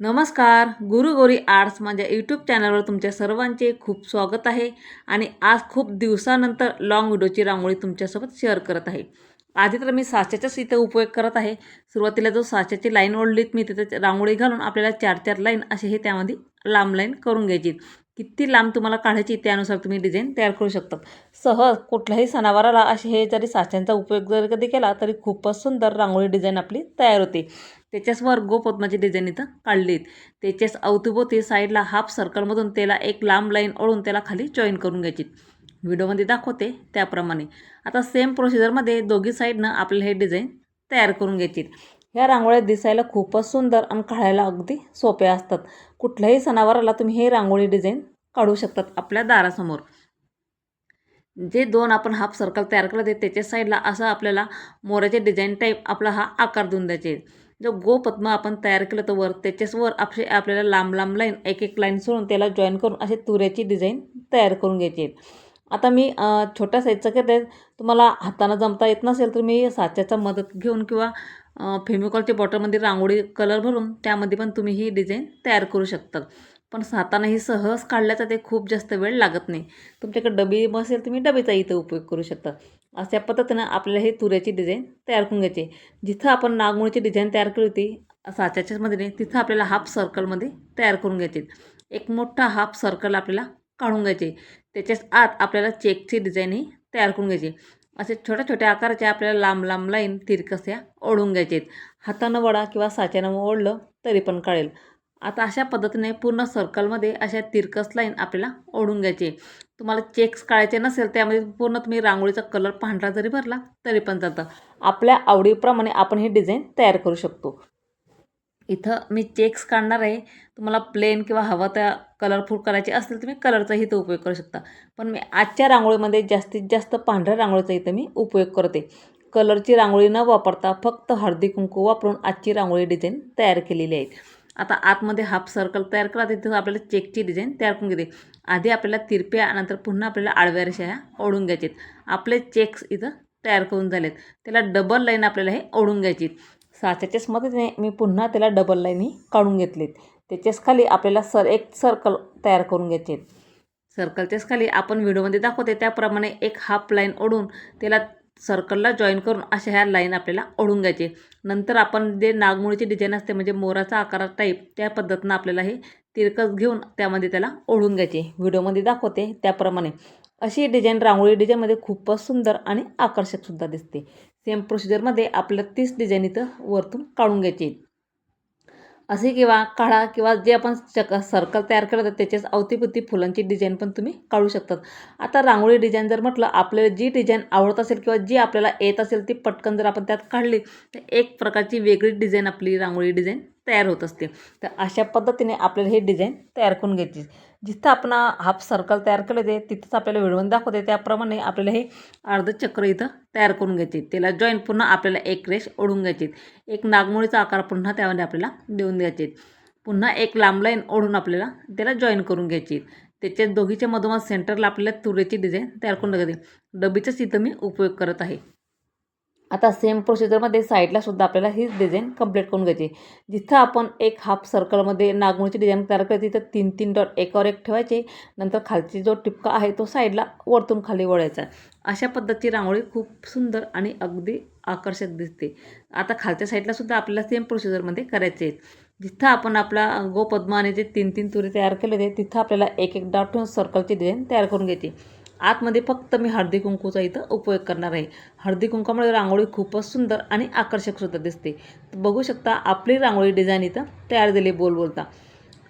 नमस्कार, गुरु गौरी आर्ट्स माझ्या यूट्यूब चॅनलवर तुमच्या सर्वांचे खूप स्वागत आहे. आणि आज खूप दिवसानंतर लॉंग व्हिडिओची रांगोळी तुमच्यासोबत शेअर करत आहे. आधी तर मी साच्याचाच इथं उपयोग करत आहे. सुरुवातीला जो साच्याची लाईन ओढलीत मी तिथे रांगोळी घालून आपल्याला 4-4 लाईन असे हे त्यामध्ये लांब लाईन करून घ्यायची. किती लांब तुम्हाला काढायची त्यानुसार तुम्ही डिझाईन तयार करू शकता. सहज कुठल्याही सणावाराला असे हे जरी साच्यांचा उपयोग जर कधी केला तरी खूपच सुंदर रांगोळी डिझाईन आपली तयार होते. त्याच्याचवर गोपद्माची डिझाईन इथं काढलीत. त्याच्याच अवतीभोवती साईडला हाफ सर्कलमधून त्याला एक लांब लाईन ओढून त्याला खाली जॉईन करून घ्यायची. व्हिडिओमध्ये दाखवते त्याप्रमाणे. आता सेम प्रोसिजरमध्ये दोघी साईडनं आपल्याला हे डिझाईन तयार करून घ्यायची. ह्या रांगोळ्या दिसायला खूपच सुंदर आणि काढायला अगदी सोप्या असतात. कुठल्याही सणावाराला तुम्ही हे रांगोळी डिझाईन काढू शकतात आपल्या दारासमोर. जे दोन आपण हाफ सर्कल तयार केले त्याच्या साईडला असं आपल्याला मोराचे डिझाईन टाईप आपला हा आकार देऊन द्यायचे. जो गोपद्म आपण तयार केलं तर वर त्याच्यावर आपल्याला लांब लांब लाईन एक एक लाईन सोडून त्याला जॉईन करून असे तुऱ्याची डिझाईन तयार करून घ्यायची. आता मी छोट्या साईजचं करते. तुम्हाला हातानं जमता येत नसेल तर मी साच्याचा मदत घेऊन किंवा फेमिकॉलच्या बॉटलमध्ये रांगोळी कलर भरून त्यामध्ये पण तुम्ही ही डिझाईन तयार करू शकता. पण हाताने सहज काढल्याचा ते खूप जास्त वेळ लागत नाही. तुमच्याकडे डबी असेल तुम्ही डबीचा इथं उपयोग करू शकता. अशा पद्धतीनं आपल्याला हे तुऱ्याची डिझाईन तयार करून घ्यायची. जिथं आपण नागमोळीची डिझाईन तयार केली होती साच्याच्या मदतीने तिथं आपल्याला हाफ सर्कलमध्ये तयार करून घ्यायचे. एक मोठा हाफ सर्कल आपल्याला काढून घ्यायचे. त्याच्याच आत आपल्याला चेकची डिझाईनही तयार करून घ्यायची. असे छोट्या छोट्या आकाराच्या आपल्याला लांब लांब लाईन तिरकस्या ओढून घ्यायचे. हातानं वडा किंवा साच्यानं ओढलं तरी पण कळेल. आता अशा पद्धतीने पूर्ण सर्कलमध्ये अशा तिरकस लाईन आपल्याला ओढून घ्यायचे. तुम्हाला चेक्स काढायचे नसेल त्यामध्ये पूर्ण तुम्ही रांगोळीचा कलर पांढरा जरी भरला तरी पण चालतं. आपल्या आवडीप्रमाणे आपण हे डिझाईन तयार करू शकतो. इथं मी चेक्स काढणार आहे. तुम्हाला प्लेन किंवा हवा त्या कलरफुल करायचे असतील तुम्ही कलरचाही इथं उपयोग करू शकता. पण मी आजच्या रांगोळीमध्ये जास्तीत जास्त पांढऱ्या रांगोळीचा इथं मी उपयोग करते. कलरची रांगोळी न वापरता फक्त हळदी कुंकू वापरून आजची रांगोळी डिझाईन तयार केलेली आहे. आता आतमध्ये हाफ सर्कल तयार करा तिथं आपल्याला चेकची डिझाईन तयार करून घेते. आधी आपल्याला तिरप्या नंतर पुन्हा आपल्याला आडव्या रेषा ह्या ओढून घ्यायचीत. आपले चेक्स इथं तयार करून झालेत. त्याला डबल लाईन आपल्याला हे ओढून घ्यायची. साच्याच्याच मदतीने मी पुन्हा त्याला डबल लाईनही काढून घेतलेत. त्याच्याच खाली आपल्याला एक सर्कल तयार करून घ्यायचे. सर्कलच्याच खाली आपण व्हिडिओमध्ये दाखवते त्याप्रमाणे एक हाफ लाईन ओढून त्याला सर्कलला जॉईन करून अशा ह्या लाईन आपल्याला ओढून घ्यायचे. नंतर आपण जे नागमोळीची डिझाईन असते म्हणजे मोराचा आकार टाईप त्या पद्धतीनं आपल्याला हे तिरकस घेऊन त्यामध्ये त्याला ओढून घ्यायचे. व्हिडिओमध्ये दाखवते त्याप्रमाणे. अशी डिझाईन रांगोळी डिझाईनमध्ये खूपच सुंदर आणि आकर्षकसुद्धा दिसते. सेम प्रोसिजरमध्ये आपल्याला 30 डिझाईन इथं वरतून काढून घ्यायची. असे किंवा काढा किंवा जे आपण सर्कल तयार केलं तर त्याच्याच अवतीभोवती फुलांची डिझाईन पण तुम्ही काढू शकतात. आता रांगोळी डिझाईन जर म्हटलं आपल्याला जी डिझाईन आवडत असेल किंवा जी आपल्याला येत असेल ती पटकन जर आपण त्यात काढली तर एक प्रकारची वेगळी डिझाईन आपली रांगोळी डिझाईन तयार होत असते. तर अशा पद्धतीने आपल्याला हे डिझाईन तयार करून घ्यायची. जिथं आपण हाफ सर्कल तयार केलं ते तिथंच आपल्याला व्हिडिओमध्ये दाखवते त्याप्रमाणे आपल्याला हे अर्ध चक्र इथं तयार करून घ्यायचे. त्याला जॉईन पुन्हा आपल्याला एक रेष ओढून घ्यायची. एक नागमोळीचा आकार पुन्हा त्यामध्ये आपल्याला देऊन द्यायचे. पुन्हा एक लांब लाईन ओढून आपल्याला त्याला जॉईन करून घ्यायची. त्याच्या दोघीच्या मधोमध सेंटरला आपल्याला तुरीची डिझाईन तयार करून घ्यायची. डबीचाच इथं मी उपयोग करत आहे. आता सेम प्रोसिजरमध्ये साईडला सुद्धा आपल्याला हीच डिझाईन कंप्लीट करून घ्यायची. जिथं आपण एक हाफ सर्कलमध्ये नागमोळीची डिझाईन तयार करते तिथं 3-3 डॉट एकावर एक ठेवायचे. नंतर खालची जो टिपका आहे तो साईडला वरतून खाली वळायचा. अशा पद्धतीची रांगोळी खूप सुंदर आणि अगदी आकर्षक दिसते. आता खालच्या साईडला सुद्धा आपल्याला सेम प्रोसिजरमध्ये करायचे आहेत. जिथं आपण आपला गोपद्म आणि जे 3-3 तुरे तयार केले ते तिथं आपल्याला एक एक डॉट ठेवून सर्कलची डिझाईन तयार करून घ्यायची. आतमध्ये फक्त मी हळदी कुंकूचा इथं उपयोग करणार आहे. हळदी कुंकामुळे रांगोळी खूपच सुंदर आणि आकर्षकसुद्धा दिसते. बघू शकता आपली रांगोळी डिझाईन इथं तयार झाली बोलता.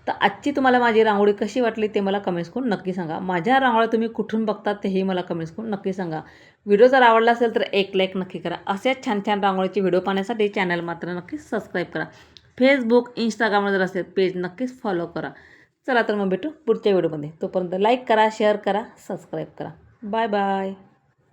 तर आजची तुम्हाला माझी रांगोळी कशी वाटली ते मला कमेंट्स करून नक्की सांगा. माझ्या रांगोळ्या तुम्ही कुठून बघतात तेही मला कमेंट्स करून नक्की सांगा. व्हिडिओ जर आवडला असेल तर एक लाईक नक्की करा. असेच छान छान रांगोळीचे व्हिडिओ पाहण्यासाठी चॅनल मात्र नक्की सबस्क्राईब करा. फेसबुक इंस्टाग्रामवर जर असेल पेज नक्कीच फॉलो करा. चला तर मग भेटू पुढच्या व्हिडिओमध्ये. तोपर्यंत लाईक करा, शेअर करा, सबस्क्राईब करा. Bye bye.